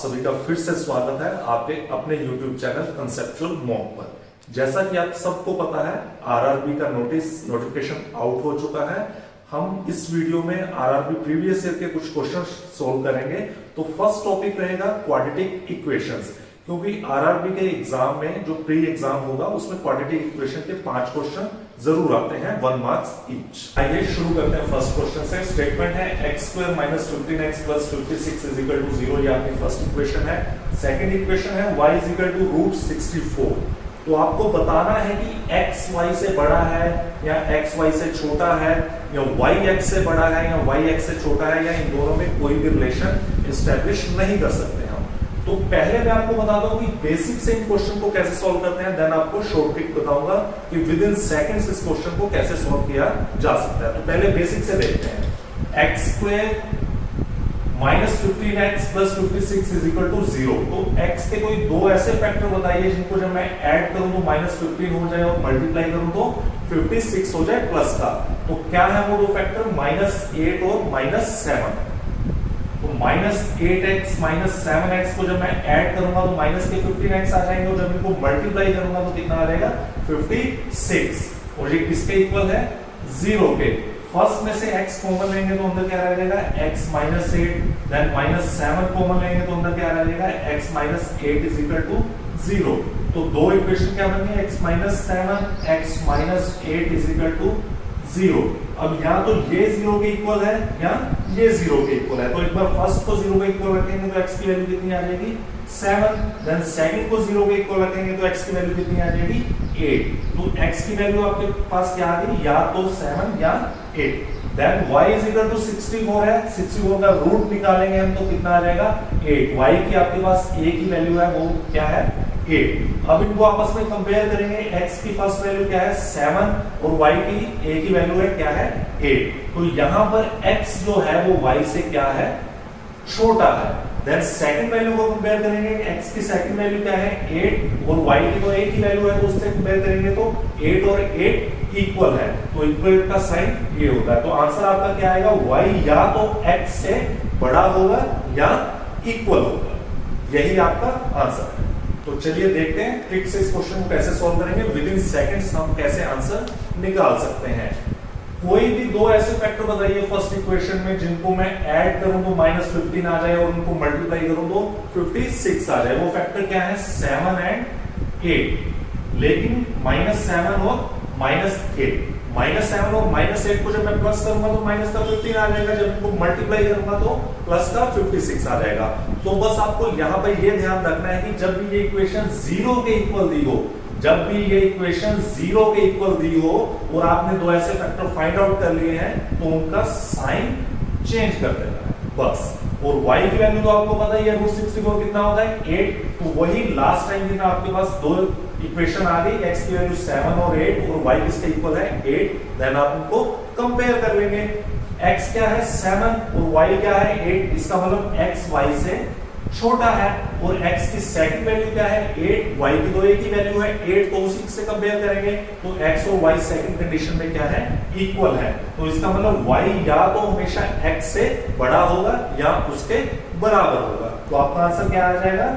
सभी का फिर से स्वागत है आपके अपने YouTube चैनल कंसेप्चुअल मॉक पर। जैसा कि आप सबको पता है, आरआरबी का नोटिफिकेशन आउट हो चुका है। हम इस वीडियो में आरआरबी प्रीवियस ईयर के कुछ क्वेश्चन सोल्व करेंगे। तो फर्स्ट टॉपिक रहेगा क्वाड्रेटिक इक्वेशंस, क्योंकि आरआरबी के एग्जाम में जो प्री एग्जाम होगा उसमें क्वाड्रेटिक इक्वेशन के 5 क्वेश्चन जरूर आते हैं, 1 मार्क्स ईच। आइए शुरू करते हैं फर्स्ट क्वेश्चन से। स्टेटमेंट है x² - 15x + 56 = 0। ये आपकी फर्स्ट इक्वेशन है। सेकंड इक्वेशन है y = √64। तो आपको बताना है कि x y से बड़ा है या x y से छोटा है, या y x से बड़ा है या y x से छोटा है, या इन दोनों में कोई भी रिलेशन एस्टेब्लिश नहीं कर सकते हम। तो पहले मैं आपको बताता हूं कि बेसिक से इन क्वेश्चन को कैसे सॉल्व करते हैं, देन आपको शॉर्ट ट्रिक बताऊंगा कि विद इन सेकंड्स इस क्वेश्चन को कैसे सॉल्व किया जा सकता है। तो पहले बेसिक से देखते हैं। x² - 15x + 56 = 0। तो x के कोई दो ऐसे फैक्टर बताइए जिनको जब मैं ऐड करूं तो -15 हो जाए और मल्टीप्लाई करूं तो 56 हो जाए प्लस का। तो क्या है वो दो फैक्टर? -8 और -7। तो -8x - 7x को जब मैं ऐड करूंगा तो माइनस के 15x आ जाएंगे, और जब इनको मल्टीप्लाई करूंगा तो कितना आ जाएगा? 56। और ये किसके इक्वल है? 0 के। फर्स्ट में से x कॉमन लेंगे तो अंदर क्या रह जाएगा? x - 8। देन -7 कॉमन लेंगे तो अंदर क्या रह जाएगा? x - 8 = 0। तो दो इक्वेशन क्या बन गई? x - 7 x - 8 = 0। अब या तो ये 0 के इक्वल है या ये 0 के इक्वल है। तो एक बार फर्स्ट को 0 के इक्वल रखेंगे तो x की वैल्यू कितनी आ जाएगी? 7। देन सेकंड को 0 के इक्वल रखेंगे तो x की वैल्यू कितनी आ जाएगी? 8। तो x की वैल्यू आपके पास क्या आ गई? या तो 7 या 8। देन y = 64 है। 64 का रूट निकालेंगे हम तो कितना आ जाएगा? 8। y की आपके पास a की वैल्यू है, वो क्या है? 8। अब इनको आपस में कंपेयर करेंगे। x की फर्स्ट वैल्यू क्या है? 7, और y की a की वैल्यू है क्या है? 8। तो यहां पर x जो है वो y से क्या है? छोटा है। देन सेकंड वैल्यू को कंपेयर करेंगे। x की सेकंड वैल्यू क्या है? 8, और y की तो a की वैल्यू है, तो उससे कंपेयर करेंगे तो 8 और 8 इक्वल है। तो इक्वल का साइन ये होता है। तो आंसर आपका क्या आएगा? y या तो x से बड़ा होगा या इक्वल होगा। यही आपका आंसर है। तो चलिए देखते हैं ट्रिक से इस क्वेश्चन को कैसे सॉल्व करेंगे। विद इन सेकंड्स हम कैसे आंसर निकाल सकते हैं। कोई भी दो ऐसे फैक्टर बताइए फर्स्ट इक्वेशन में जिनको मैं ऐड करूं तो -15 आ जाए, और उनको मल्टीप्लाई करूं तो 56 आ जाए। वो फैक्टर क्या है? 7 और 8। लेकिन -7 और -8, -7 और -8 को जब मैं प्लस करूंगा तो माइनस का 15 आ जाएगा, जब इनको मल्टीप्लाई करूंगा तो प्लस का 56 आ जाएगा। तो बस आपको यहां पर ये ध्यान रखना है कि जब भी ये इक्वेशन 0 के इक्वल दी हो, जब भी ये इक्वेशन 0 के इक्वल दी हो और आपने दो ऐसे फैक्टर फाइंड आउट कर लिए हैं, तो उनका साइन चेंज कर देना है बस। और y की वैल्यू तो आपको पता ही है, √64 कितना होता है? 8। तो वही लास्ट टाइम जितना आपके पास दो इक्वेशन आ गई, x की वैल्यू 7 और 8, और y किसके इक्वल है? 8। देन आप उनको कंपेयर कर लेंगे। x क्या है? 7, और y क्या है? 8। इसका मतलब x y से छोटा है। और x की सेकंड वैल्यू क्या है? 8। y की तो a की वैल्यू है 8, तो उसी से कंपेयर करेंगे तो x और y सेकंड कंडीशन में क्या है? इक्वल है। तो इसका मतलब y या तो हमेशा x से बड़ा होगा या उसके बराबर होगा। तो आपका आंसर क्या आ जाएगा?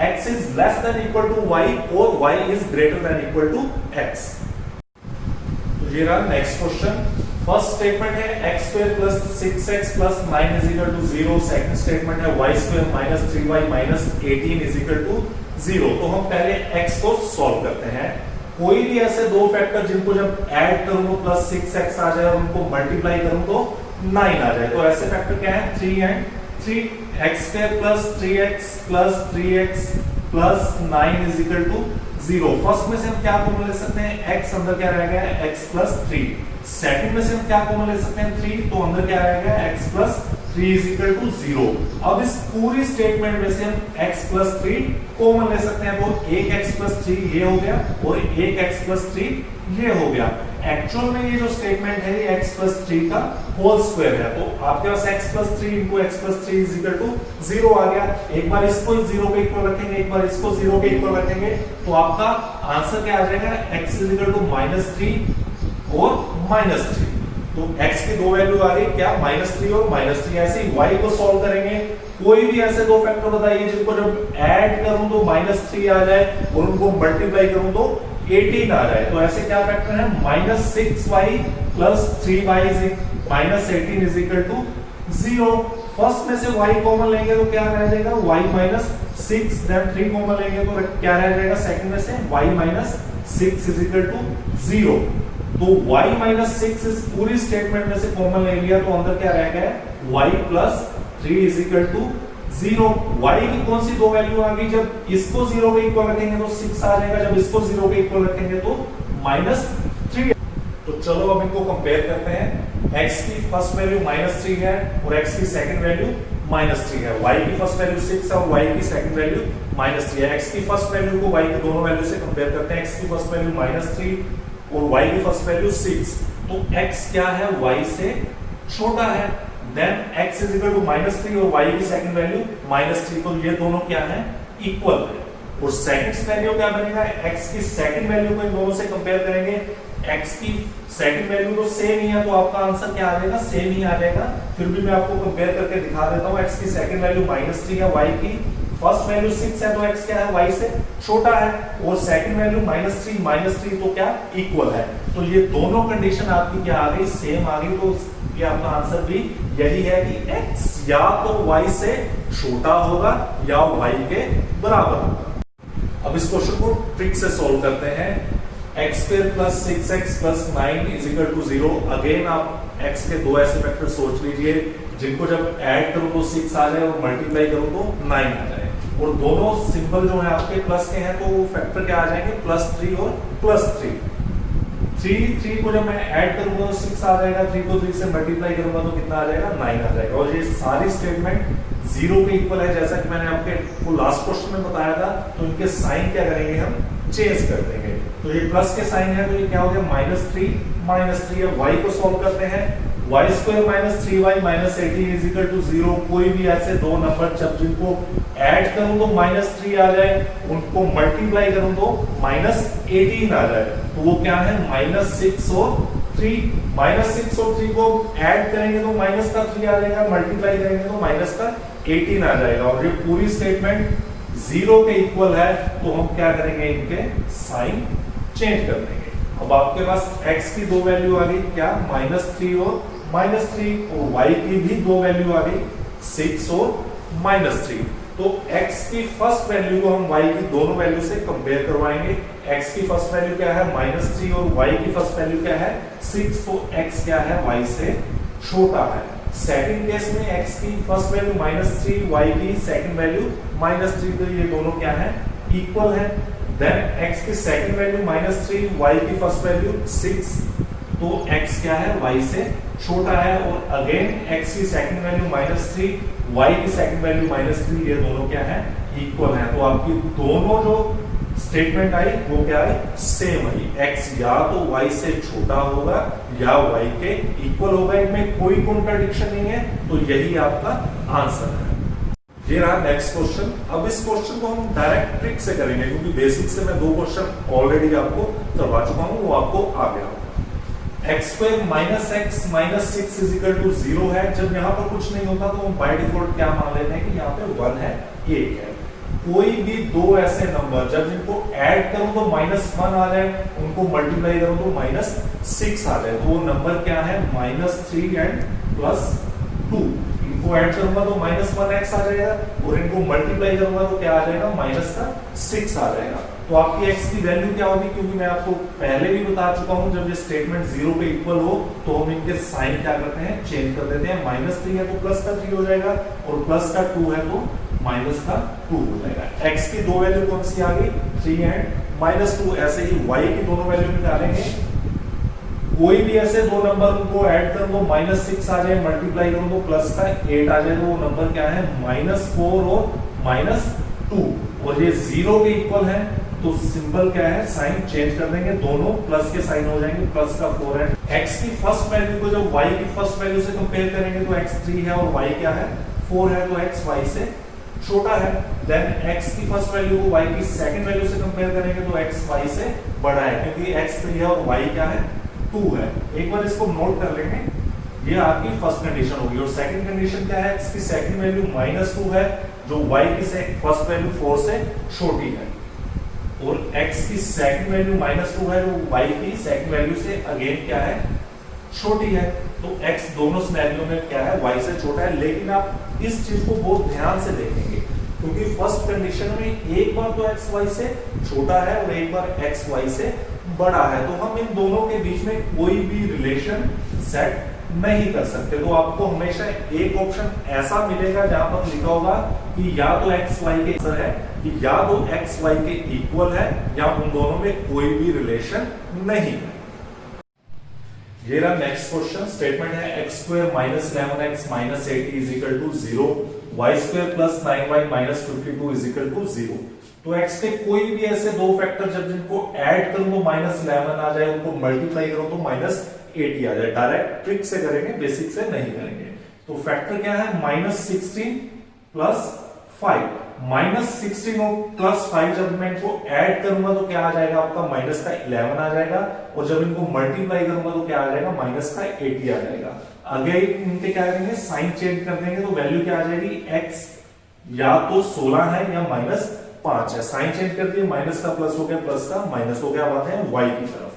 x is less than equal to y और y is greater than equal to x। तो ये रहा नेक्स्ट क्वेश्चन। फर्स्ट स्टेटमेंट है x² + 6x + 9 = 0। सेकंड स्टेटमेंट है y² - 3y - 18 = 0। तो हम पहले x को सॉल्व करते हैं। कोई भी ऐसे दो फैक्टर जिनको जब ऐड करूं तो +6x आ जाए और उनको मल्टीप्लाई करूं तो 9 आ जाए। तो ऐसे फैक्टर क्या है? 3 है। 3x² + 3x + 3x + 9 = 0। फर्स्ट में से हम क्या कॉमन ले सकते हैं? x अंदर क्या रहेगा? x + 3। सेकंड में से हम क्या कॉमन ले सकते हैं? 3। तो अंदर क्या रहेगा? x + 3 = 0। अब इस पूरी स्टेटमेंट में से हम x + 3 कॉमन ले सकते हैं। तो एक x + 3 ये हो गया, और एक x + 3 ये हो गया। एक्चुअल में ये जो स्टेटमेंट है ये x + 3 का होल स्क्वायर है। तो आपके पास x + 3 × x + 3 = 0 आ गया। एक बार इसको 0 के इक्वल रखेंगे, एक बार इसको 0 के इक्वल रखेंगे, तो आपका आंसर क्या आ जाएगा? x = -3 और -3। तो x की दो वैल्यू आ गई क्या? -3 और -3। ऐसे ही y को सॉल्व करेंगे कोई भी ऐसे दो फैक्टर बताइए जिनको जब ऐड करूं तो -3 आ जाए और उनको मल्टीप्लाई करूं तो 18 आ जाए। तो ऐसे क्या फैक्टर है, -6y plus 3y -18 is equal to 0। First में से y कॉमन लेंगे तो क्या रह जाएगा, y -6, देन 3 कॉमन लेंगे तो क्या रह जाएगा सेकंड में से y -6 इज इक्वल टू 0। तो y -6 इस पूरी स्टेटमेंट में से कॉमन ले लिया तो अंदर क्या रह गया, y + 3 is equal to 0। y की कौन सी दो वैल्यू आ गई, जब इसको 0 के इक्वल रखेंगे तो 6 आ जाएगा, जब इसको 0 के इक्वल रखेंगे तो -3। तो चलो अब इनको कंपेयर करते हैं। x की फर्स्ट वैल्यू -3 है और x की सेकंड वैल्यू -3 है। y की फर्स्ट वैल्यू 6 है और y की सेकंड वैल्यू -3 है। x की फर्स्ट वैल्यू को y की दोनों वैल्यू से कंपेयर करते हैं। x की फर्स्ट वैल्यू -3 और y की फर्स्ट वैल्यू 6। तो x क्या है, y से छोटा है। Then x is equal to -3 और y की सेकंड वैल्यू -3, तो ये दोनों क्या है, इक्वल है। और सेकंड सिनेरियो क्या बनेगा, x की सेकंड वैल्यू को इन दोनों से कंपेयर करेंगे। x की सेकंड वैल्यू तो सेम ही है तो आपका आंसर क्या आ जाएगा, सेम ही आ जाएगा। फिर भी मैं आपको कंपेयर करके दिखा देता हूं। x की सेकंड वैल्यू -3 है, y की फर्स्ट वैल्यू 6 है, तो x क्या है, y से छोटा है। और सेकंड वैल्यू -3 तो क्या, इक्वल है। तो ये दोनों कंडीशन आपकी क्या आ गई, सेम आ गई। तो ये आपका आंसर भी यही है कि x या तो y से छोटा होगा या y के बराबर होगा। अब इस क्वेश्चन को ट्रिक से सॉल्व करते हैं। x² + 6x + 9 is equal to 0। Again आप x के दो ऐसे फैक्टर सोच लीजिए जिनको जब ऐड करूं तो 6 आ जाए और मल्टीप्लाई करूं तो 9 आ जाए। और दोनों सिंबल जो है आपके प्लस के हैं, तो वो फैक्टर क्या आ जाएंगे, +3 और +3। 3 को जब मैं ऐड करूंगा तो 6 आ जाएगा, 3 को 3 से मल्टीप्लाई करूंगा तो कितना आ जाएगा, 9 आ जाएगा। और ये सारी स्टेटमेंट 0 के इक्वल है, जैसा कि मैंने आपके लास्ट क्वेश्चन में बताया था। तो इनके साइन क्या करेंगे, हम चेंज कर देंगे। तो ये प्लस के साइन है तो ये क्या हो गया, -3 अब y को सॉल्व करते हैं। y² - 3y -18 is equal to 0। कोई भी ऐसे दो नंबर जब जिनको ऐड करूं तो -3 आ जाए, उनको मल्टीप्लाई करूं तो -18 आ जाए, तो वो क्या है, -6 और 3। -6 और 3 को ऐड करेंगे तो -3 आ जाएगा, मल्टीप्लाई करेंगे तो -18 आ जाएगा। और ये पूरी स्टेटमेंट 0 के इक्वल है, तो हम क्या करेंगे, इनके साइन चेंज कर देंगे। अब आपके पास x की दो वैल्यू आ गई, क्या, -3 और -3, और y की भी दो वैल्यू आ गई, 6 और -3। तो x की फर्स्ट वैल्यू को हम y की दोनों वैल्यू से कंपेयर करवाएंगे। x की फर्स्ट वैल्यू क्या है, -3 और y की फर्स्ट वैल्यू क्या है, 6। तो x क्या है, y से छोटा है। सेकंड केस में x की फर्स्ट वैल्यू -3, y की सेकंड वैल्यू -3, तो ये दोनों क्या है, इक्वल है। देन x की सेकंड वैल्यू -3, y की फर्स्ट वैल्यू 6, तो x क्या है, y से छोटा है। और अगेन x की सेकंड वैल्यू -3, y की सेकंड वैल्यू -3, ये दोनों क्या है, इक्वल है। तो आपकी दोनों जो स्टेटमेंट आई वो क्या आई, सेम आई। x या तो y से छोटा होगा या y के इक्वल होगा, इनमें कोई कॉन्ट्रडिक्शन नहीं है। तो यही आपका आंसर है। ये रहा नेक्स्ट क्वेश्चन। अब इस क्वेश्चन को हम डायरेक्ट ट्रिक से करेंगे, क्योंकि बेसिक से मैं दो क्वेश्चन ऑलरेडी आपको करवा चुका हूं, वो आपको आ गया होगा। x² - x - 6 is equal to 0 है। जब यहाँ पर कुछ नहीं होता तो हम बाय डिफॉल्ट क्या मान लेते हैं कि यहाँ पे 1 है, 1 है। कोई भी दो ऐसे नंबर जब जिनको ऐड करूं तो -1 आ जाए, उनको मल्टीप्लाई करूं तो -6 आ जाए, तो वो नंबर क्या है, -3 एंड +2। इनको ऐड करूंगा तो -1x आ जाएगा और इनको मल्टीप्लाई करूंगा तो क्या आ जाएगा, -6 आ जाएगा। तो आपकी x की वैल्यू क्या होगी, क्योंकि मैं आपको पहले भी बता चुका हूं, जब ये स्टेटमेंट 0 के इक्वल हो तो हम इनके साइन क्या करते हैं, चेंज कर देते हैं। -3 है तो +3 हो जाएगा और +2 है तो -2 हो जाएगा। x की दो वैल्यू कौन सी आ गई, 3 एंड -2। ऐसे ही y की दोनों वैल्यू निकालेंगे। कोई भी ऐसे दो नंबर को ऐड कर दो, -6 आ जाए, मल्टीप्लाई करो तो +8 आ जाए, तो वो नंबर क्या है, -4 और -2। और ये 0 के इक्वल है, तो सिंबल क्या है, साइन चेंज कर देंगे, दोनों प्लस के साइन हो जाएंगे, +4 है। x की फर्स्ट वैल्यू को जब y की फर्स्ट वैल्यू से कंपेयर करेंगे तो x 3 है और y क्या है, 4 है, तो x y से छोटा है। देन x की फर्स्ट वैल्यू को y की सेकंड वैल्यू से कंपेयर करेंगे तो x y से बड़ा है, क्योंकि x 3 है और y क्या है, 2 है। एक बार इसको नोट कर लेंगे। ये आपकी फर्स्ट कंडीशन होगी। और सेकंड कंडीशन क्या है, इसकी सेकंड वैल्यू -2 है, जो y की फर्स्ट वैल्यू 4 से छोटी है, और x की सेकंड वैल्यू -2 है, जो y की सेकंड वैल्यू से अगेन क्या है, छोटी है। तो x दोनों सिनेरियो में क्या है, y से छोटा है। लेकिन आप इस चीज को बहुत ध्यान से देखेंगे, क्योंकि फर्स्ट कंडीशन में एक बार तो x y से छोटा है और एक बार x y से बड़ा है, तो हम इन दोनों के बीच में कोई भी रिलेशन सेट नहीं कर सकते। तो आपको हमेशा एक ऑप्शन ऐसा मिलेगा जहां पर लिखा होगा कि या तो x y के आंसर है, कि या तो x y के इक्वल है, या उन दोनों में कोई भी रिलेशन नहीं है। ये रहा नेक्स्ट क्वेश्चन। स्टेटमेंट है x² - 11x - 80 = 0, y² + 9y - 52 = 0। तो x के कोई भी ऐसे दो फैक्टर जब जिनको ऐड करूं तो -11 आ जाए, उनको मल्टीप्लाई करो तो -80 आ जाए। डायरेक्ट ट्रिक से करेंगे, बेसिक से नहीं करेंगे। तो फैक्टर क्या है, -16 + 5। -16 और +5 जब मैं इनको ऐड करूंगा तो क्या आ जाएगा आपका, -11 आ जाएगा, और जब इनको मल्टीप्लाई करूंगा तो क्या आ जाएगा, -80 आ जाएगा। अगर इनके क्या करेंगे, साइन चेंज कर देंगे तो वैल्यू क्या आ जाएगी, x या तो 16 है या -5 है। साइन चेंज कर दिए, माइनस का प्लस हो गया, प्लस का माइनस हो गया। अब आते हैं y की तरफ।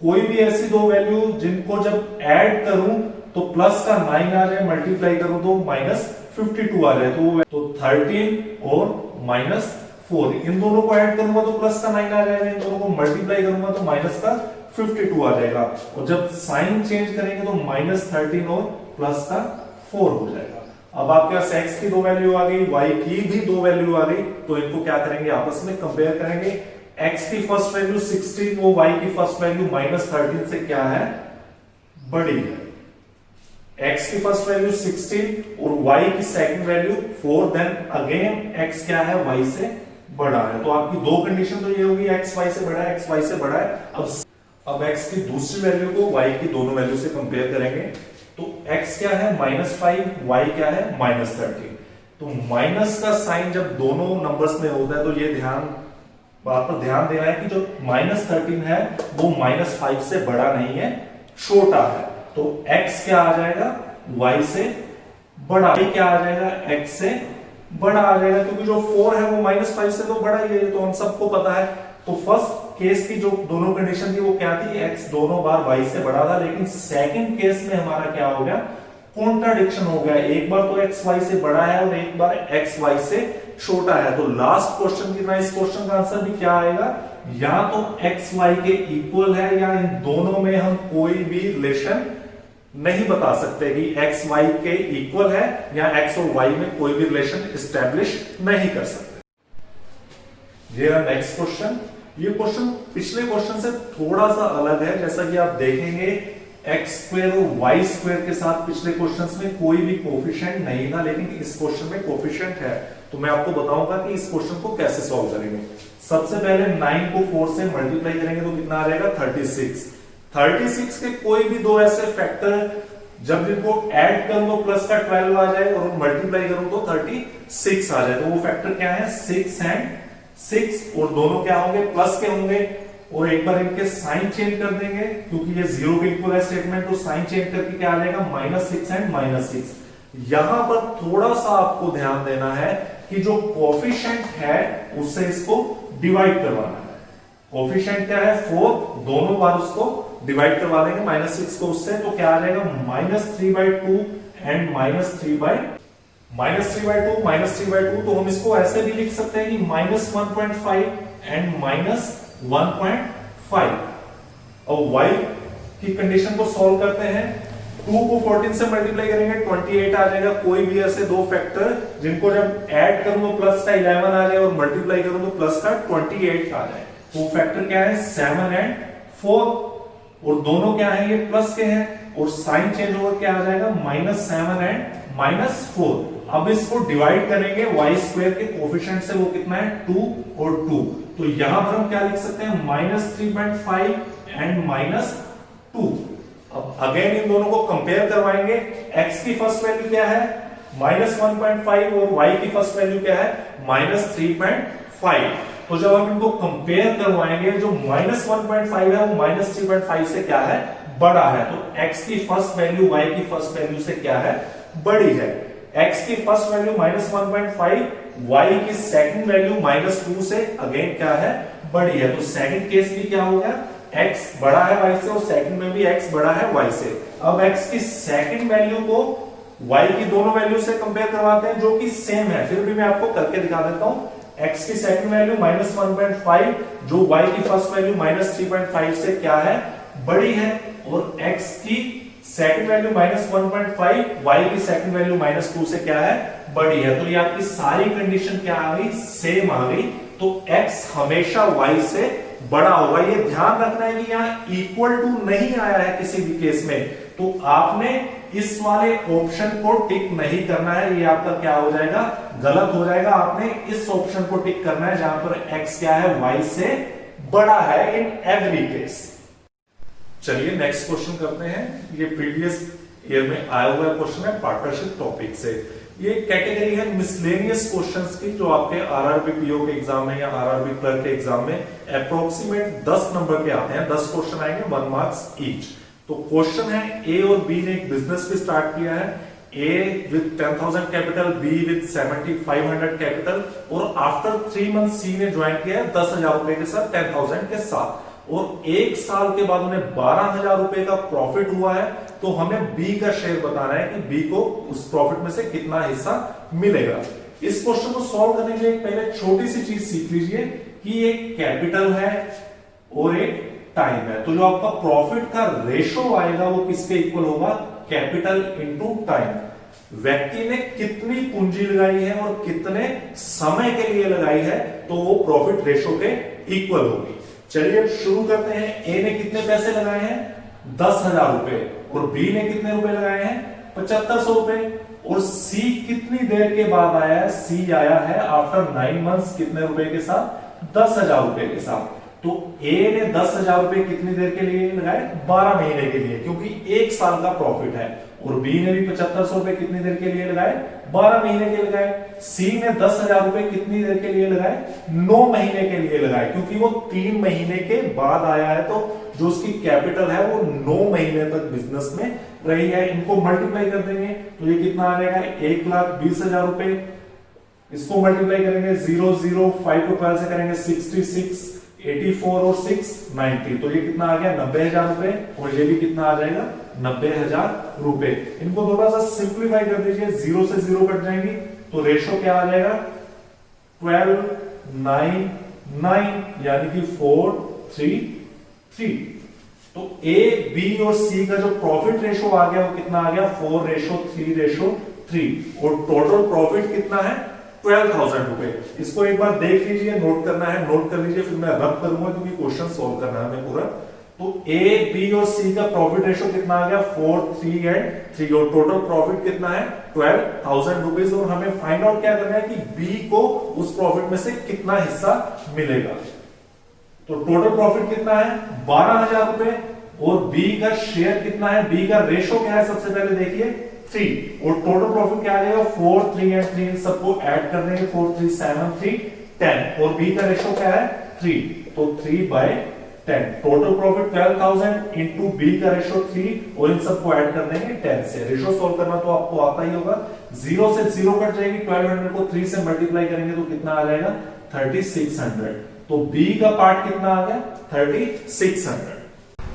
कोई भी ऐसी दो वैल्यू जिनको जब ऐड करूं तो प्लस का 9 आ जाए, मल्टीप्लाई करूं तो -52 आ जाए। तो 13 और -4, इन दोनों को ऐड करूंगा तो प्लस का 9 आ जाएगा, इन दोनों को मल्टीप्लाई करूंगा तो माइनस का 52 आ जाएगा। और जब साइन चेंज करेंगे तो -13 और प्लस का 4 हो जाएगा। अब आपके पास x की दो वैल्यू आ गई, y की भी दो वैल्यू आ गई, तो इनको क्या करेंगे, आपस में कंपेयर करेंगे। x की फर्स्ट वैल्यू 16, वो y की फर्स्ट वैल्यू -13 से क्या है, बड़ी है। x की फर्स्ट वैल्यू 16 और y की second value 4, then again x क्या है, y से बड़ा है। तो आपकी दो कंडीशन तो ये होगी, x y से बड़ा है, x y से बड़ा है। अब x की दूसरी वैल्यू को y की दोनों वैल्यू से कंपेयर करेंगे। तो x क्या है, -5, y क्या है, -13। तो माइनस का साइन जब दोनों नंबर्स में होता है तो ये बात पर ध्यान देना है कि जो -13 है वो -5 से बड़ा नहीं है, छोटा है। तो x क्या आ जाएगा, y से बड़ा। y क्या आ जाएगा, x से बड़ा आ जाएगा, क्योंकि जो 4 है वो -5 से तो बड़ा ही है, तो हम सबको पता है। तो फर्स्ट केस की जो दोनों कंडीशन थी वो क्या थी, x दोनों बार y से बड़ा था। लेकिन सेकंड केस में हमारा क्या हो गया, कॉन्ट्राडिक्शन हो गया। एक बार तो x y से बड़ा है और एक बार x y से छोटा है। तो लास्ट क्वेश्चन की तरह इस क्वेश्चन का आंसर भी क्या आएगा, या तो x y के इक्वल है, या इन दोनों में हम कोई भी रिलेशन नहीं बता सकते कि x y के इक्वल है, या x और y में कोई भी रिलेशन एस्टेब्लिश नहीं कर सकते। ये रहा नेक्स्ट क्वेश्चन। ये क्वेश्चन पिछले क्वेश्चन से थोड़ा सा अलग है। जैसा कि आप देखेंगे, x² और y² के साथ पिछले क्वेश्चंस में कोई भी कोफिशिएंट नहीं था, लेकिन इस क्वेश्चन में कोफिशिएंट है। तो मैं आपको बताऊंगा कि इस क्वेश्चन को कैसे सॉल्व करेंगे। सबसे पहले 9 को 4 से मल्टीप्लाई करेंगे तो कितना आ जाएगा, 36। 36 के कोई भी दो ऐसे फैक्टर जब जिनको ऐड कर लो प्लस का 12 आ जाए, और मल्टीप्लाई करूं तो 36 आ जाए। तो वो फैक्टर क्या है, 6 एंड 6, और दोनों क्या होंगे, प्लस के होंगे। और एक बार इनके साइन चेंज कर देंगे, क्योंकि ये 0 के इक्वल है स्टेटमेंट, तो साइन चेंज करके क्या आ जाएगा, -6 एंड -6। यहां पर थोड़ा सा आपको ध्यान देना है कि जो कोफिशिएंट है उससे इसको डिवाइड करवाना है। कोफिशिएंट क्या है, 4, दोनों बार उसको डिवाइड करवा देंगे -6 को उससे, तो क्या आ जाएगा, -3/2 एंड -3/2। तो हम इसको ऐसे भी लिख सकते हैं कि -1.5 एंड -1.5। और y की कंडीशन को सॉल्व करते हैं। 2 को 14 से मल्टीप्लाई करेंगे 28 आ जाएगा। कोई भी ऐसे दो फैक्टर जिनको जब ऐड करूं तो प्लस का 11 आ जाए, और मल्टीप्लाई करूं तो प्लस का 28 आ जाए। वो फैक्टर क्या है, 7 एंड 4, और दोनों क्या है, ये प्लस के हैं, और साइन चेंज होकर क्या आ जाएगा, -7 एंड -4। अब इसको डिवाइड करेंगे y² के कोफिशिएंट से, वो कितना है, 2 और 2। तो यहां पर हम क्या लिख सकते हैं, -3.5 एंड -2। अब अगेन इन दोनों को कंपेयर करवाएंगे। x की फर्स्ट वैल्यू क्या है, -1.5, और y की फर्स्ट वैल्यू क्या है, -3.5। तो जब हम इनको कंपेयर करवाएंगे, जो -1.5 है वो -3.5 से क्या है, बड़ा है, तो x की फर्स्ट वैल्यू y की फर्स्ट वैल्यू से क्या है, बड़ी है। x की फर्स्ट वैल्यू -1.5, y की सेकंड वैल्यू -2 से अगेन क्या है, बड़ी है। तो सेकंड केस भी क्या हो गया, x बड़ा है y से और सेकंड में भी x बड़ा है y से। अब x की सेकंड वैल्यू को y की दोनों वैल्यू से कंपेयर करवाते हैं जो कि सेम है, फिर भी मैं आपको करके दिखा देता हूं। x की सेकंड वैल्यू -1.5 जो y की फर्स्ट वैल्यू -3.5 से क्या है, बड़ी है, और x की सेकंड वैल्यू -1.5 y की सेकंड वैल्यू -2 से क्या है, बड़ी है। तो ये आपकी सारी कंडीशन क्या आ गई, सेम आ गई। तो x हमेशा y से बड़ा होगा। ये ध्यान रखना है कि यहाँ इक्वल टू नहीं आया है किसी भी केस में, तो आपने इस वाले ऑप्शन को टिक नहीं करना है, ये आपका क्या हो जाएगा, गलत हो जाएगा। आपने इस ऑप्शन को टिक करना है जहां पर x क्या है, y से बड़ा है इन एवरी केस। चलिए नेक्स्ट क्वेश्चन करते हैं। ये प्रीवियस ईयर में आया हुआ क्वेश्चन है पार्टनरशिप टॉपिक से। ये कैटेगरी है मिसलेनियस क्वेश्चंस की, जो आपके आरआरबी पीओ के एग्जाम में या आरआरबी क्लर्क के एग्जाम में अप्रोक्सीमेट 10 नंबर के आते हैं। 10 क्वेश्चन आएंगे, 1 मार्क्स ईच। तो क्वेश्चन है, ए और बी ने एक बिजनेस भी स्टार्ट किया है, ए with 10,000 capital, be with 7,500 capital, और आफ्टर 3 मंथ सी ने ज्वाइन किया है 10,000 रुपए के साथ, 10,000 के साथ, और एक साल के बाद उन्हें 12,000 रुपए का प्रॉफिट हुआ है। तो हमें बी का शेयर बताना है कि बी को उस प्रॉफिट में से कितना हिस्सा मिलेगा। इस क्वेश्चन को सॉल्व करने के लिए पहले छोटी सी चीज सीख लीजिए कि एक कैपिटल है और एक टाइम है। तो जो आपका प्रॉफिट का रेशो आएगा वो किसके इक्वल होगा, कैपिटल इंटू टाइम। व्यक्ति ने कितनी पूंजी लगाई है और कितने समय के लिए लगाई है, तो वो प्रॉफिट रेशो के इक्वल होगी। चलिए अब शुरू करते हैं। ए ने कितने पैसे लगाए हैं, 10,000 रुपए, और बी ने कितने रुपए लगाए हैं, 7,500 रुपए, और सी कितनी देर के बाद आया है, सी आया है आफ्टर 9 मंथ्स कितने रुपए के साथ, 10,000 रुपए के साथ। तो ए ने 10,000 रुपए कितनी देर के लिए लगाए, 12 महीने के लिए, क्योंकि एक साल का प्रॉफिट है, और बी ने भी 7,500 रुपए कितनी देर के लिए लगाए, 12 महीने के लिए लगाए। सी ने 10,000 रुपए कितनी देर के लिए लगाए, 9 महीने के लिए लगाए, क्योंकि वो 3 महीने के बाद आया है, तो जो उसकी कैपिटल है वो 9 महीने तक बिजनेस में रही है। इनको मल्टीप्लाई कर देंगे तो ये कितना आ जाएगा, 1,20,000 रुपए। इसको मल्टीप्लाई करेंगे 005 को 12 से करेंगे 66, 84 और 6 90, तो ये कितना आ गया, 90,000 रुपए, और ये भी कितना आ जाएगा, 90,000 रुपए। इनको थोड़ा सा सिंप्लीफाई कर दीजिए, 0 से 0 कट जाएंगी, तो रेशो क्या आ जाएगा, 12, 9, 9, यानी कि 4, 3, 3। तो ए, बी और सी का जो प्रॉफिट रेशो आ गया वो कितना आ गया, 4:3:3, और टोटल प्रॉफिट कितना है, 12,000 रुपए। इसको एक बार देख लीजिए, नोट करना है, नोट कर लीजिए, फिर मैं रब करूंगा क्योंकि क्वेश्चन सॉल्व करना है हमें पूरा। तो ए, बी और सी का प्रॉफिट रेशो कितना आ गया, 4, 3 एंड 3, और टोटल प्रॉफिट कितना है, 12,000 रुपीज। और हमें फाइंड आउट क्या करना है कि बी को उस प्रॉफिट में से कितना हिस्सा मिलेगा। तो टोटल प्रॉफिट कितना है, 12,000 रुपए, और बी का शेयर कितना है, बी का रेशो क्या है, सबसे पहले देखिए 3, और टोटल प्रॉफिट क्या आ जाएगा, 4, 3 एंड 3, इन सबको ऐड कर देंगे, 4, 3, 7, 3, 10, और बी का रेशो क्या है, 3, तो 3/10। टोटल प्रॉफिट 12,000 इंटू बी का रेशो 3, और इन सबको ऐड कर देंगे 10 से। रेशो सॉल्व करना तो आपको आता ही होगा, 0 से 0 कट जाएगी, 1200 को 3 से मल्टीप्लाई करेंगे तो कितना आ जाएगा, 3600। तो बी का पार्ट कितना आ गया, 3600।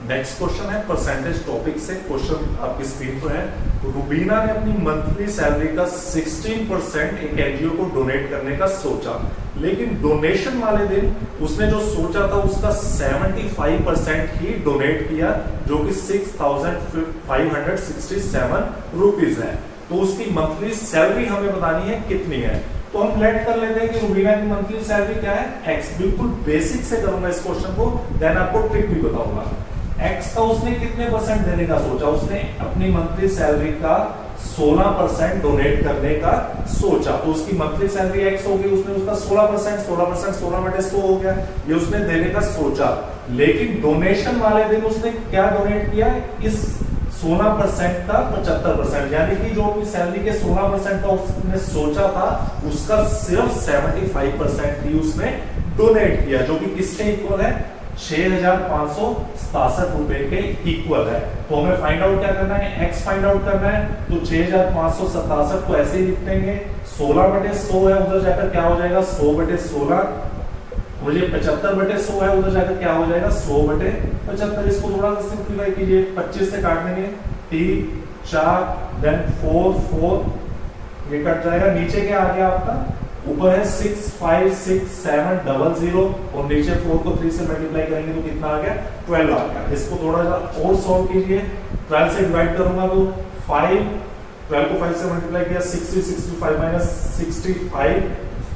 नेक्स्ट क्वेश्चन है परसेंटेज टॉपिक से। क्वेश्चन आपकी स्क्रीन पर है। रुबीना ने अपनी मंथली सैलरी का 16% एक एनजीओ को डोनेट करने का सोचा, लेकिन डोनेशन वाले दिन उसने जो सोचा था उसका 75% ही डोनेट किया, जो कि 6,567 रुपीज है। तो उसकी मंथली सैलरी हमें बतानी है कितनी है। तो हम लेट कर लेते हैं कि रुबीना की मंथली सैलरी क्या है, x। बिल्कुल बेसिक से करूंगा इस क्वेश्चन को, देन आपको ट्रिक भी बताऊंगा। x का उसने कितने परसेंट देने का सोचा, उसने अपनी मंथली सैलरी का 16% डोनेट करने का सोचा, तो उसकी मंथली सैलरी x होगी, उसने उसका 16%, 16% हो गया, ये उसने देने का सोचा। लेकिन डोनेशन वाले दिन उसने क्या डोनेट किया, इस 16% का 75%, यानी कि जो अपनी सैलरी के 16% का उसने सोचा था उसका सिर्फ 75% ही उसने डोनेट किया, जो कि किसके इक्वल है, 6,567 रुपए के इक्वल है। तो हमें फाइंड आउट क्या करना है, एक्स फाइंड आउट करना है। तो 6,567 को ऐसे ही लिख देंगे, 16/100 है, उधर जाकर क्या हो जाएगा 100/16, और ये 75/100 है, उधर जाकर क्या हो जाएगा 100/75। इसको थोड़ा सा सिंप्लीफाई कीजिए, 25 से काट देंगे 3 4 देन 4 4, ये कट जाएगा। नीचे क्या आ गया आपका, ऊपर है 6566700 और नीचे 4 को 3 से मल्टीप्लाई करेंगे तो कितना आ गया 12 आ गया। इसको थोड़ा सा और सॉल्व कीजिए, 12 से डिवाइड करूंगा तो 5, 12 को 5 से मल्टीप्लाई किया 60 65 माइनस 65,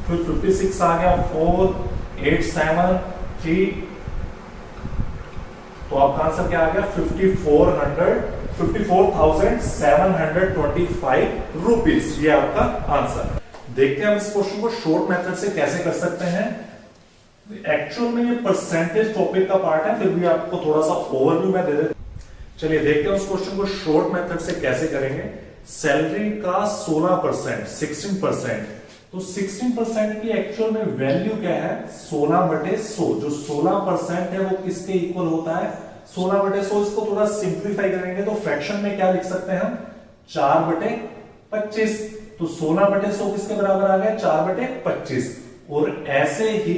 फिर 56 आ गया, 4 8 7 3, तो आपका आंसर क्या आ गया 54,725 रुपीज, ये आपका आंसर। देखते हैं हम इस क्वेश्चन को शॉर्ट मेथड से कैसे कर सकते हैं। एक्चुअल में ये परसेंटेज टॉपिक का पार्ट है, फिर भी आपको थोड़ा सा ओवरव्यू में दे देता हूं। चलिए देखते हैं उस क्वेश्चन को शॉर्ट मेथड से कैसे करेंगे। सैलरी का 16%, 16%, तो 16% की एक्चुअल में वैल्यू क्या है 16/100। जो 16% है वो किसके इक्वल होता है 16/100। इसको थोड़ा सिंप्लीफाई करेंगे तो फ्रैक्शन में क्या लिख सकते हैं हम 4/25। तो 16/100 किसके बराबर आ गया 4/25। और ऐसे ही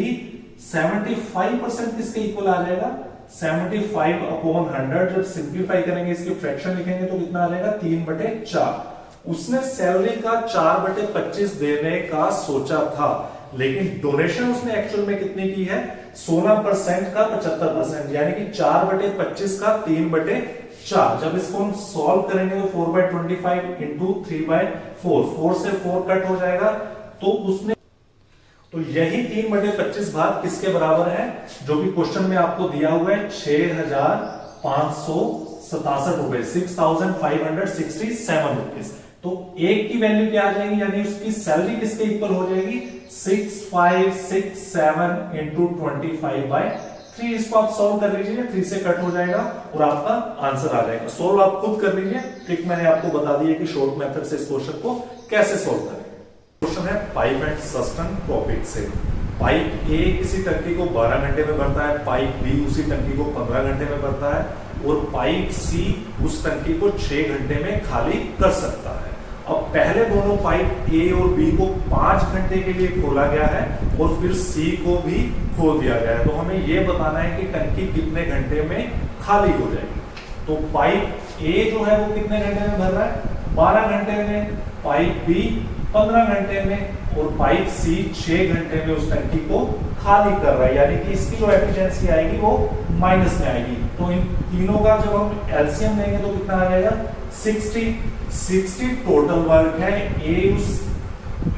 75% किसके इक्वल आ जाएगा 75/100। जब सिंप्लीफाई करेंगे इसके फ्रैक्शन लिखेंगे तो कितना आ जाएगा 3/4। उसने सैलरी का 4/25 देने का सोचा था, लेकिन डोनेशन उसने एक्चुअल में कितनी की है 16% का 75%, यानी कि 4/25 का 3/4। जब इसको हम सॉल्व करेंगे तो 4/25 इंटू 3/4, 4 से 4 कट हो जाएगा। तो उसने तो यही 3/25 भाग किसके बराबर है, जो कि क्वेश्चन में आपको दिया हुआ है 6,567 रुपए, 6,567 रुपीज। तो एक की वैल्यू क्या आ जाएगी, यानी उसकी सैलरी किसके इक्वल हो जाएगी 6567 इंटू 25/3। इसको आप सॉल्व कर लीजिए, 3 से कट हो जाएगा और आपका आंसर आ जाएगा। सॉल्व आप खुद कर लीजिए, ट्रिक मैंने आपको बता दी है कि शॉर्ट मेथड से इस क्वेश्चन को कैसे सॉल्व करें। क्वेश्चन है पाइप एंड सिस्टम टॉपिक से। पाइप ए किसी टंकी को 12 घंटे में भरता है, पाइप बी उसी टंकी को 15 घंटे में भरता है, और पाइप सी उस टंकी को 6 घंटे में खाली कर सकता है। अब पहले दोनों पाइप ए और बी को 5 घंटे के लिए खोला गया है और फिर सी को भी खोल दिया गया है। तो हमें यह बताना है कि टंकी कितने घंटे में खाली हो जाएगी। तो पाइप ए जो है वो कितने घंटे में भर रहा है 12 घंटे में, पाइप बी 15 घंटे में, और पाइप सी 6 घंटे में उस टंकी को खाली कर रहा है, यानी कि इसकी जो एफिशिएंसी आएगी वो माइनस में आएगी। तो इन तीनों का जब हम एलसीएम लेंगे तो कितना आ जाएगा 60 टोटल वर्क है।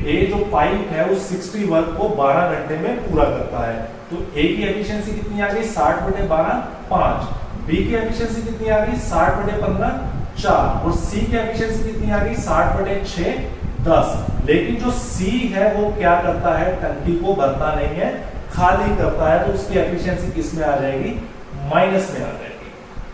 ए जो पाइप है उस 60 वर्क को 12 घंटे में पूरा करता है। तो ए की एफिशिएंसी कितनी आ गई 60/12 5, बी की एफिशिएंसी कितनी आ गई 60/15 4, और सी की एफिशिएंसी कितनी आ गई 60/6 10। लेकिन जो सी है वो क्या करता है टंकी को भरता नहीं है, खाली करता है, तो उसकी एफिशिएंसी किस में आ जाएगी माइनस में आ जाएगी।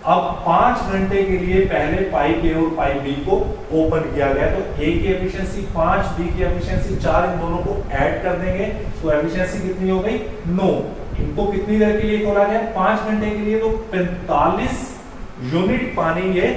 अब 5 घंटे के लिए पहले पाइप ए और पाइप बी को ओपन किया गया, तो ए की एफिशिएंसी 5, बी की एफिशिएंसी 4, इन दोनों को ऐड कर देंगे तो एफिशिएंसी कितनी हो गई 9। इनको कितनी देर के लिए खोला गया 5 घंटे के लिए, तो 45 यूनिट पानी ये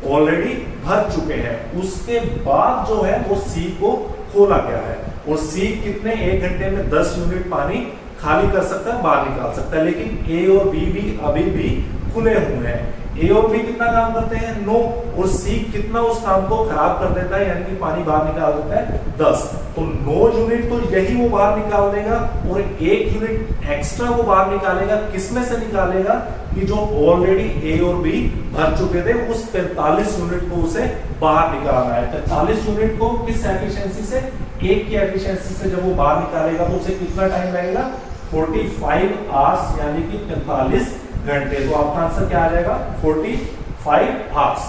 ऑलरेडी भर चुके हैं। उसके बाद जो है वो सी को खोला गया है, और सी कितने 1 घंटे में 10 यूनिट पानी खाली कर सकता है, बाहर निकाल सकता है। लेकिन ए और बी भी अभी भी खुले हुए हैं। ए और बी कितना काम करते हैं 9, और सी कितना उस काम को खराब कर देता है, यानी कि पानी बाहर निकाल देता है 10। तो 9 यूनिट तो यही वो बाहर निकाल देगा, और 1 यूनिट एक्स्ट्रा वो बाहर निकालेगा। किसमें से निकालेगा कि जो ऑलरेडी ए और बी भर चुके थे, उस 45 यूनिट को उसे बाहर निकालना है। 45 यूनिट को किस एफिशिएंसी से 1 की एफिशिएंसी से जब वो बाहर निकालेगा तो उसे कितना टाइम लगेगा 45 आवर्स, यानी कि 45 घंटे। तो आपका आंसर क्या आ जाएगा 45 आवर्स।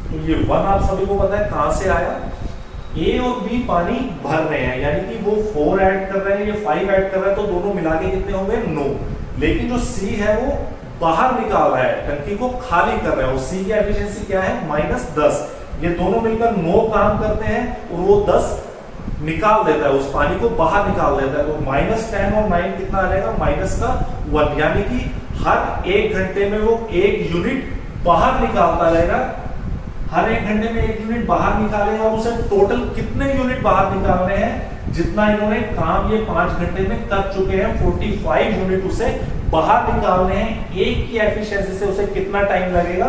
तो ये 1 आप सभी को पता है कहां से आया, ए और बी पानी भर रहे हैं, यानी कि वो 4 ऐड कर रहे हैं, ये 5 ऐड कर रहा है, तो दोनों मिला के कितने होंगे 9। लेकिन जो सी है वो बाहर निकाल रहा है, टंकी को खाली कर रहा है, और सी की एफिशिएंसी क्या है -10। ये दोनों मिलकर 9 काम करते हैं और वो 10 निकाल देता है, उस पानी को बाहर निकाल देता है। तो -10 और 9 कितना आ जाएगा, माइनस का 1, यानी कि हर 1 घंटे में वो 1 यूनिट बाहर निकालता रहेगा। हर 1 घंटे में 1 यूनिट बाहर निकालेगा और उसे टोटल कितने यूनिट बाहर निकालने हैं, जितना इन्होंने काम ये 5 घंटे में कर चुके हैं, 45 यूनिट उसे बाहर निकालने हैं। एक की एफिशिएंसी से उसे कितना टाइम लगेगा,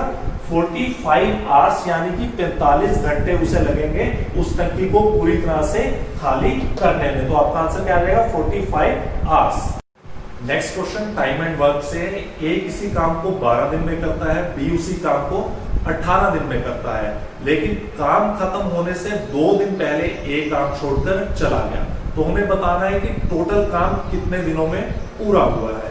45 आवर्स, यानी कि 45 घंटे उसे लगेंगे उस टंकी को पूरी तरह से खाली करने में। तो आपका आंसर क्या आ जाएगा, 45 hours. Next question, time and work से। ए किसी काम को 12 दिन में करता है, बी उसी काम को 18 दिन में करता है, लेकिन काम खत्म होने से 2 दिन पहले ए काम छोड़कर चला गया। तो हमें बताना है कि टोटल काम कितने दिनों में पूरा हुआ है।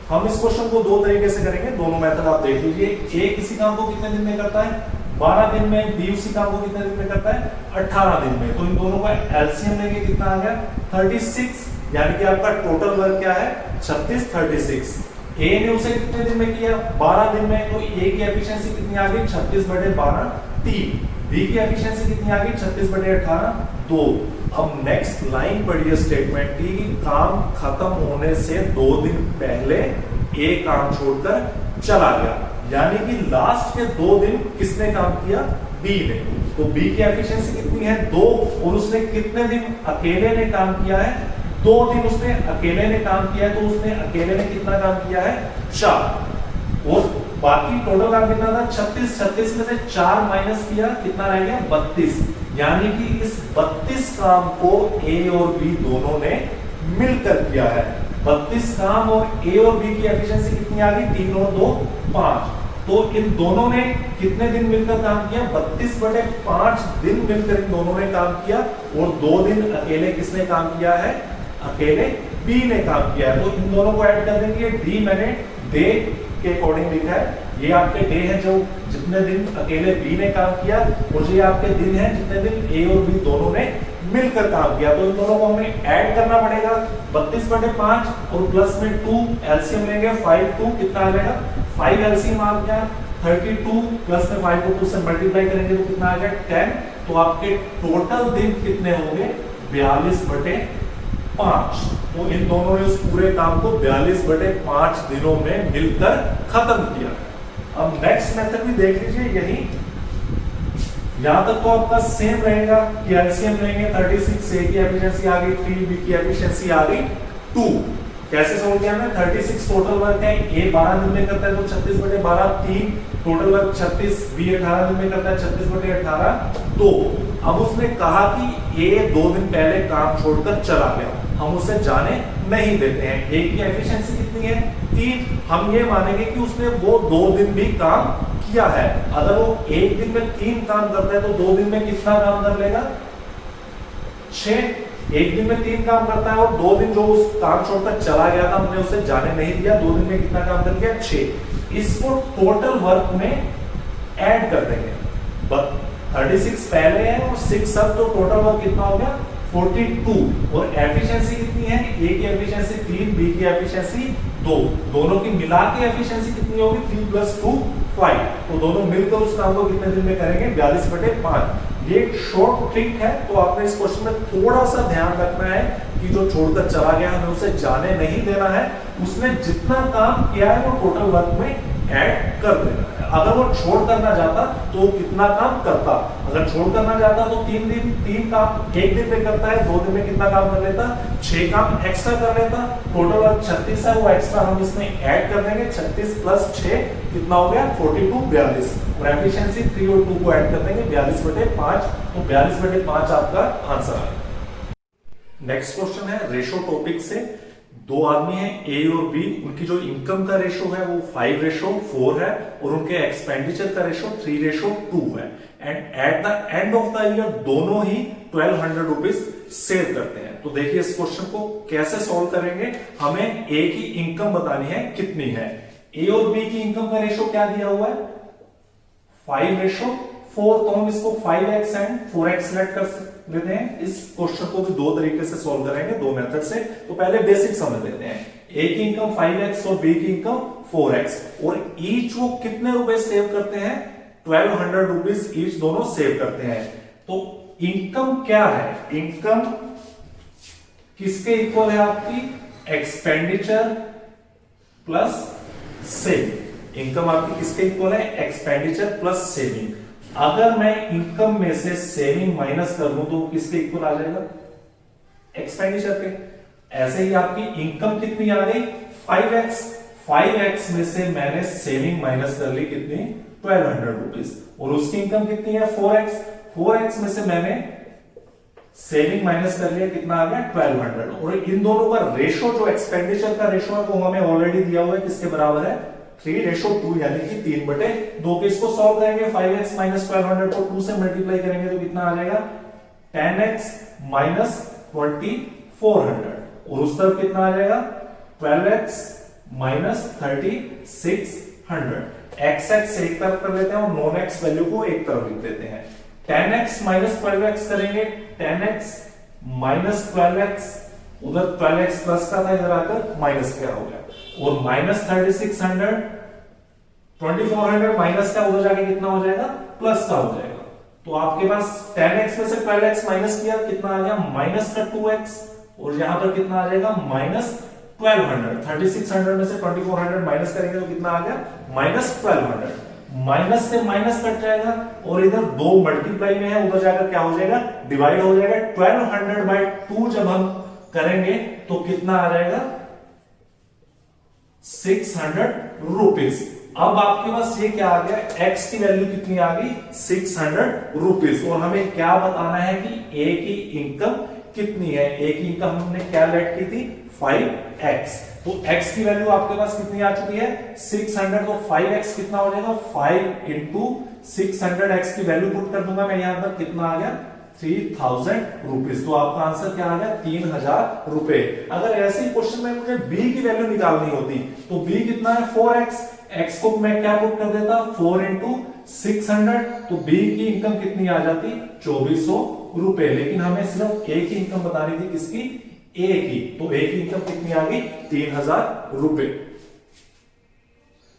हम इस क्वेश्चन को 2 तरीके से करेंगे, दोनों मेथड आप देख लीजिए। ए किसी काम को कितने दिन में करता है, 12 दिन में, बी उसी काम को कितने दिन में करता है, 18 दिन में। तो इन दोनों का एलसीएम लेके कितना आ गया, 36, यानी कि आपका टोटल वर्क क्या है, 36, 36। ए ने उसे कितने दिन में किया, 12 दिन में, तो ए की एफिशिएंसी कितनी आ गई, 36/12, 3। बी की एफिशिएंसी कितनी आ गई, 36/18, 2। अब नेक्स्ट लाइन पढ़िए स्टेटमेंट की, काम खत्म होने से 2 दिन पहले ए काम छोड़कर चला गया, यानी कि लास्ट के 2 दिन किसने काम किया, बी ने। तो बी की एफिशिएंसी कितनी है, 2, और उसने कितने दिन अकेले ने काम किया है, 2 दिन उसने अकेले ने काम किया है। तो उसने अकेले ने कितना काम किया है, 4, और बाकी टोटल काम कितना था, 36। 36 में से 4 माइनस किया, कितना रह गया, 32, यानी कि इस 32 काम को ए और बी दोनों ने मिलकर किया है। 32 काम और ए और बी की एफिशिएंसी कितनी आ गई, 3 और 2, 5। तो इन दोनों ने कितने दिन मिलकर काम किया, 32/5 दिन मिलकर इन दोनों ने काम किया, और 2 दिन अकेले किसने काम किया है, अकेले बी ने काम किया है। तो इन दोनों को ऐड कर देंगे। डी मैंने डे के अकॉर्डिंग लिखा है, ये आपके डे है जो जितने दिन अकेले बी ने काम किया, और ये आपके दिन है जितने दिन ए और बी दोनों ने मिलकर काम किया। तो इन दोनों को हमें ऐड करना पड़ेगा, 32/5 और प्लस में 2, एलसीएम लेंगे 5, 2 कितना आ जाएगा, 5 एलसीएम आ गया, 32 प्लस में 5 को 2 से मल्टीप्लाई करेंगे तो कितना आ गया, 10। तो आपके टोटल दिन कितने होंगे, 42/5। तो इन दोनों ने उस पूरे काम को 42/5 दिनों में मिलकर खत्म किया। अब नेक्स्ट मेथड भी देख लीजिए, यही यहां तक तो आपका सेम रहेगा कि एलसीएम लेंगे, 36, ए की एफिशिएंसी आ गई 3, बी की एफिशिएंसी आ गई 2। कैसे सोल्व किया हमने, 36 टोटल वर्क है, ए 12 दिन में करता है तो 36/12, 3 टोटल वर्क 36, बी 18 दिन में करता है 36/18, 2। अब उसने कहा कि ए 2 दिन पहले काम छोड़कर चला गया, हम उसे जाने नहीं देते हैं। ए की एफिशिएंसी कितनी है, 3। हम ये मानेंगे कि उसने वो 2 दिन भी काम किया है। अगर वो 1 दिन में 3 काम करता है तो 2 दिन में कितना काम कर लेगा, 6। 1 दिन में 3 काम करता है और 2 दिन जो उस काम छोड़कर चला गया था हमने उसे जाने नहीं दिया, 2 दिन में कितना काम कर लिया, 6। इसको टोटल वर्क में ऐड कर देंगे, 36 पहले है और 6 अब, तो टोटल वर्क कितना हो गया, 42। और एफिशिएंसी कितनी है, ए की एफिशिएंसी 3, बी की एफिशिएंसी 2, दोनों की मिला के एफिशिएंसी कितनी होगी, 3 + 2 5। तो दोनों मिलकर उस काम को कितने दिन में करेंगे, 42/5। ये एक शॉर्ट ट्रिक है, तो आपने इस क्वेश्चन में थोड़ा सा ध्यान रखना है कि जो छोड़कर चला गया हमें उसे जाने नहीं देना है, उसने जितना काम किया है वो टोटल वर्क में ऐड कर देना है। अगर वो छोड़ करना चाहता तो कितना काम करता, अगर छोड़ करना चाहता तो 3 काम 1 दिन में करता है, 2 दिन में कितना काम कर लेता, 6 काम एक्स्ट्रा कर लेता। टोटल वर्क 36 है, वो एक्स्ट्रा हम इसमें ऐड कर देंगे, 36 + 6 कितना हो गया, 42, 42। और एफिशिएंसी 3 और 2 को ऐड कर देंगे, 42/5। तो 42/5 आपका आंसर है। नेक्स्ट क्वेश्चन है रेशो टॉपिक से। 2 आदमी हैं, ए और बी, उनकी जो इनकम का रेशो है वो 5:4 है, और उनके एक्सपेंडिचर का रेशो 3:2 है। And at the end of the year दोनों ही 1200 रुपीज सेव करते हैं। तो देखिए इस क्वेश्चन को कैसे सॉल्व करेंगे, हमें ए की इनकम बतानी है कितनी है। ए और बी की इनकम का रेशो क्या दिया हुआ है, 5:4। तो हम इसको 5x एंड 4x सेलेक्ट कर लेते हैं। इस क्वेश्चन को भी 2 तरीके से सॉल्व करेंगे, 2 मेथड से। तो पहले बेसिक समझ लेते हैं। ए की इनकम 5x और बी की इनकम 4x, और ईच वो कितने रुपए सेव करते हैं, 1200 रुपीज ईच दोनों सेव करते हैं। तो इनकम क्या है, इनकम किसके इक्वल है आपकी, एक्सपेंडिचर प्लस सेविंग। इनकम आपकी किसके इक्वल है, एक्सपेंडिचर प्लस सेविंग। अगर मैं इनकम में से सेविंग माइनस कर दूं तो किसके इक्वल आ जाएगा, एक्सपेंडिचर के। ऐसे ही आपकी इनकम कितनी आ गई, 5x। 5x में से मैंने सेविंग माइनस कर ली कितनी, 1200 रुपीज, और उसकी इनकम कितनी है 4x। 4x में से मैंने सेविंग माइनस कर लिया, कितना आ गया 1200। और इन दोनों का रेशो, जो एक्सपेंडिचर का रेशो है वो हमें ऑलरेडी दिया हुआ है, किसके बराबर है, 3:2, यानी कि 3/2 के। इसको सॉल्व करेंगे, 5x माइनस 1200 को 2 से मल्टीप्लाई करेंगे तो कितना आ जाएगा, 10x माइनस 2400, और उस तरफ कितना आ जाएगा, 12x माइनस 3600। x एक तरफ कर लेते हैं और नॉन x वैल्यू को एक तरफ लिख देते हैं। 10x माइनस 12x करेंगे, 10x माइनस 12x, उधर 12x प्लस का था, इधर आकर माइनस क्या हो गया, और माइनस 3600, 2400 माइनस का, उधर जाके कितना हो जाएगा, प्लस का हो जाएगा। तो आपके पास 10x में से 12x माइनस किया, कितना आ गया, माइनस का 2x, और यहां पर कितना आ जाएगा, माइनस 1200। 3600 में से 2400 माइनस करेंगे तो कितना आ गया, माइनस 1200। माइनस से माइनस कट जाएगा, और इधर 2 मल्टीप्लाई में है, उधर जाकर क्या हो जाएगा, डिवाइड हो जाएगा। 1200/2 जब हम करेंगे तो कितना आ जाएगा, 600 रुपीज। अब आपके पास ये क्या आ गया, x की वैल्यू कितनी आ गई, 600 रुपीज। और हमें क्या बताना है कि a की इनकम कितनी है। a की इनकम हमने क्या लेट की थी, 5x। तो x की वैल्यू आपके पास कितनी आ चुकी है, 600। तो 5x कितना हो जाएगा, 5 इंटू 600, x की वैल्यू पुट कर दूंगा मैं यहां पर, कितना आ गया, 3000 रुपीज। तो आपका आंसर क्या आ गया, 3000 रुपए। अगर ऐसे ही क्वेश्चन में मुझे b की वैल्यू निकालनी होती तो b कितना है, 4x। x को मैं क्या पुट कर देता, 4 इंटू 600, तो b की इनकम कितनी आ जाती, 2400 रुपए। लेकिन हमें सिर्फ a की इनकम बतानी थी, किसकी, a की। तो a की इनकम कितनी आ गई, 3000 रुपए।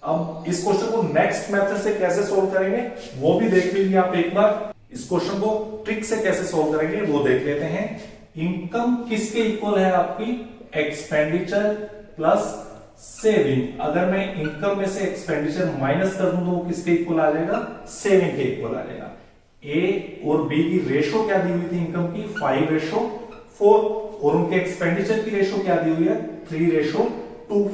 अब इस क्वेश्चन को नेक्स्ट मेथड से कैसे सोल्व करेंगे वो भी देख लीजिए आप एक बार। इस क्वेश्चन को ट्रिक से कैसे सोल्व करेंगे वो देख लेते हैं। इनकम किसके इक्वल है आपकी, एक्सपेंडिचर प्लस सेविंग। अगर मैं इनकम में से एक्सपेंडिचर माइनस कर दूं तो वो किसके इक्वल आ जाएगा, सेविंग के इक्वल आ जाएगा। ए और बी की रेशो क्या दी हुई थी इनकम की, 5:4, और उनके एक्सपेंडिचर की रेशो क्या दी हुई है, 3:2।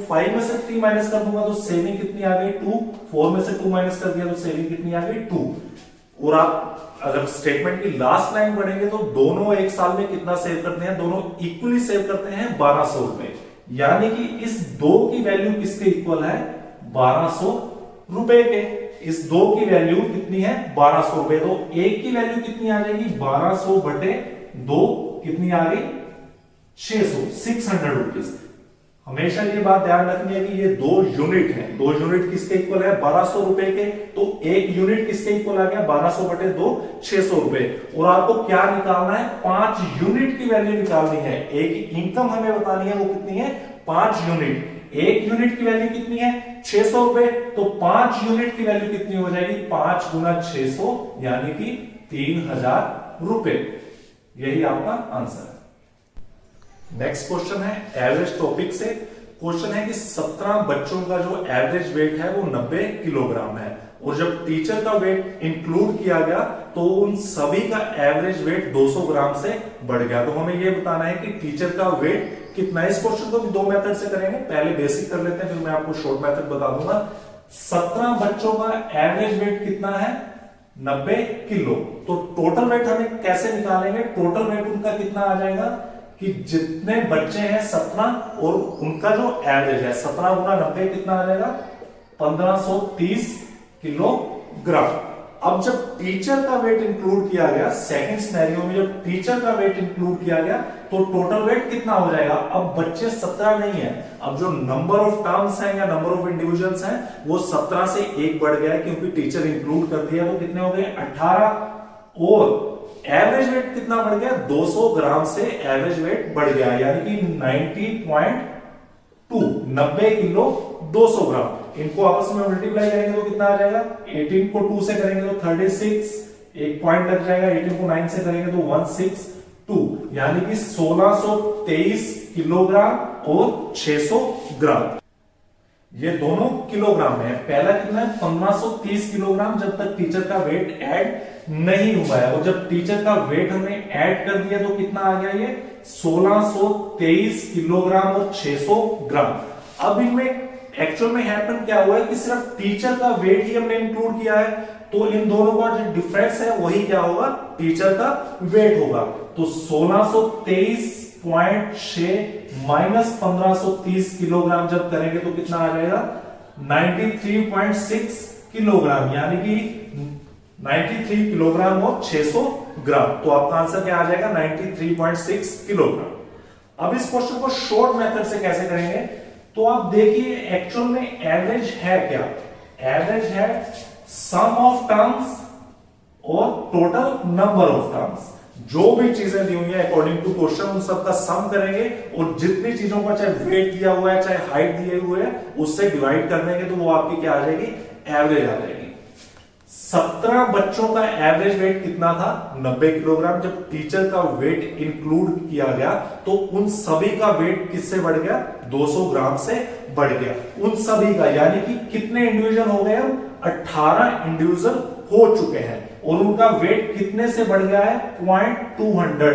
5 में से 3 माइनस कर दूंगा तो सेविंग कितनी आ गई, 2। 4 में से 2 माइनस कर दिया तो सेविंग कितनी आ गई, 2। और आप अगर स्टेटमेंट की लास्ट लाइन पढ़ेंगे तो दोनों एक साल में कितना सेव करते हैं, दोनों इक्वली सेव करते हैं 1200 रुपए। यानी कि इस 2 की वैल्यू किसके इक्वल है, 1200 रुपए के। इस 2 की वैल्यू कितनी है, 1200 रुपए। तो एक की वैल्यू कितनी आ जाएगी, 1200/2 कितनी आ गई, 600 रुपीज। हमेशा ये बात ध्यान रखनी है कि ये 2 यूनिट हैं। 2 यूनिट किसके इक्वल है, 1200 रुपए के। तो एक यूनिट किसके इक्वल आ गया, 1200/2, 600 रुपए। और आपको क्या निकालना है, 5 यूनिट की वैल्यू निकालनी है। एक इनकम हमें बतानी है, वो कितनी है, 5 यूनिट। एक यूनिट की वैल्यू कितनी है, 600 रुपए। तो 5 यूनिट की वैल्यू कितनी हो जाएगी, 5 गुना 600, यानी कि 3000 रुपए। यही आपका आंसर है। नेक्स्ट क्वेश्चन है एवरेज टॉपिक से। क्वेश्चन है कि 17 बच्चों का जो एवरेज वेट है वो 90 किलोग्राम है, और जब टीचर का वेट इंक्लूड किया गया तो उन सभी का एवरेज वेट 200 ग्राम से बढ़ गया। तो हमें ये बताना है कि टीचर का वेट कितना है। इस क्वेश्चन को भी 2 मेथड से करेंगे, पहले बेसिक कर लेते हैं, फिर मैं आपको शॉर्ट मेथड बता दूंगा। 17 बच्चों का एवरेज वेट कितना है, 90 किलो। तो टोटल वेट हमें कैसे निकालेंगे, टोटल वेट उनका कितना आ जाएगा कि जितने बच्चे हैं 17 और उनका जो एवरेज है 17 गुना 90 कितना आ जाएगा, 1530 किलोग्राम। अब जब टीचर का वेट इंक्लूड किया गया, सेकंड सिनेरियो में जब टीचर का वेट इंक्लूड किया गया तो टोटल वेट कितना हो जाएगा। अब बच्चे 17 नहीं है, अब जो नंबर ऑफ टर्म्स हैं या नंबर ऑफ इंडिविजुअल्स हैं वो 17 से 1 बढ़ गया है, क्योंकि टीचर इंक्लूड कर दिया। तो कितने हो गए, 18। और एवरेज वेट कितना बढ़ गया, 200 ग्राम से एवरेज वेट बढ़ गया, यानी कि 90.2, 90 किलो 200 ग्राम। इनको आपस में मल्टीप्लाई करेंगे तो कितना आ जाएगा, 18 को 2 से करेंगे तो 36, एक पॉइंट लग जाएगा। 18 को 9 से करेंगे तो यानी कि 1623 किलोग्राम और 600 ग्राम। ये दोनों किलोग्राम में है। पहला कितना है 1530 किलोग्राम जब तक टीचर का वेट ऐड नहीं हुआ है, और जब टीचर का वेट हमने ऐड कर दिया तो कितना आ गया ये 1623 किलोग्राम और 600 ग्राम। अब इनमें एक्चुअल में हैपन क्या हुआ है कि सिर्फ टीचर का वेट ही हमने इंक्लूड किया है, तो इन दोनों का जो डिफरेंस है वही क्या होगा, टीचर का वेट होगा। तो 1623.6 माइनस 1530 किलोग्राम जब करेंगे तो कितना आ जाएगा 93.6 किलोग्राम, यानी कि 93 किलोग्राम और 600 ग्राम। तो आपका आंसर क्या आ जाएगा 93.6 किलोग्राम। अब इस क्वेश्चन को शॉर्ट मेथड से कैसे करेंगे, तो आप देखिए एक्चुअल में एवरेज है क्या, एवरेज है सम ऑफ टर्म्स और टोटल नंबर ऑफ टर्म्स। जो भी चीजें दी हुई है अकॉर्डिंग टू क्वेश्चन उन सबका सम करेंगे, और जितनी चीजों का चाहे वेट दिया हुआ है चाहे हाइट दिए हुए है उससे डिवाइड कर देंगे तो वो आपकी क्या आ जाएगी, एवरेज आ जाएगी। 17 बच्चों का एवरेज वेट कितना था 90 किलोग्राम। जब टीचर का वेट इंक्लूड किया गया तो उन सभी का वेट किससे बढ़ गया 200 ग्राम से बढ़ गया, उन सभी का। यानी कि कितने इंडिविजुअल हो गए, 18 इंडिविजुअल हो चुके हैं, और उनका वेट कितने से बढ़ गया है 0.200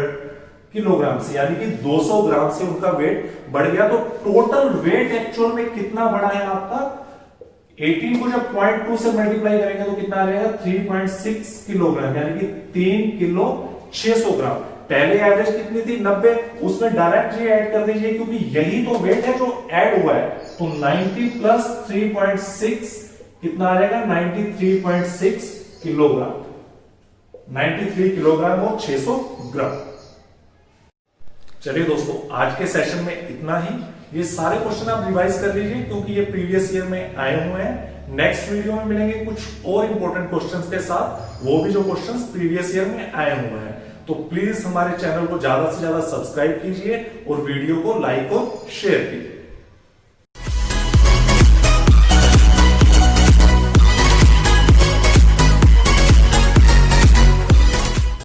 किलोग्राम से, यानी कि 200 ग्राम से उनका वेट बढ़ गया। तो टोटल वेट एक्चुअल में कितना बढ़ा है आपका 18 को जब 0.2 से मल्टीप्लाई करेंगे तो कितना आ जाएगा 3.6 किलोग्राम, यानी कि 3 किलो 600 ग्राम। पहले एवरेज कितनी थी 90, उसमें डायरेक्ट जी ऐड कर दीजिए क्योंकि यही तो वेट है जो ऐड हुआ है। तो 90 प्लस 3.6 कितना आ जाएगा 93.6 किलोग्राम, 93 किलोग्राम और 600 ग्राम। चलिए दोस्तों आज के सेशन में इतना ही। ये सारे क्वेश्चन आप रिवाइज कर लीजिए क्योंकि ये प्रीवियस ईयर में आए हुए हैं। नेक्स्ट वीडियो में मिलेंगे कुछ और इंपॉर्टेंट क्वेश्चंस के साथ, वो भी जो क्वेश्चंस प्रीवियस ईयर में आए हुए हैं। तो प्लीज हमारे चैनल को ज्यादा से ज्यादा सब्सक्राइब कीजिए और वीडियो को लाइक और शेयर कीजिए।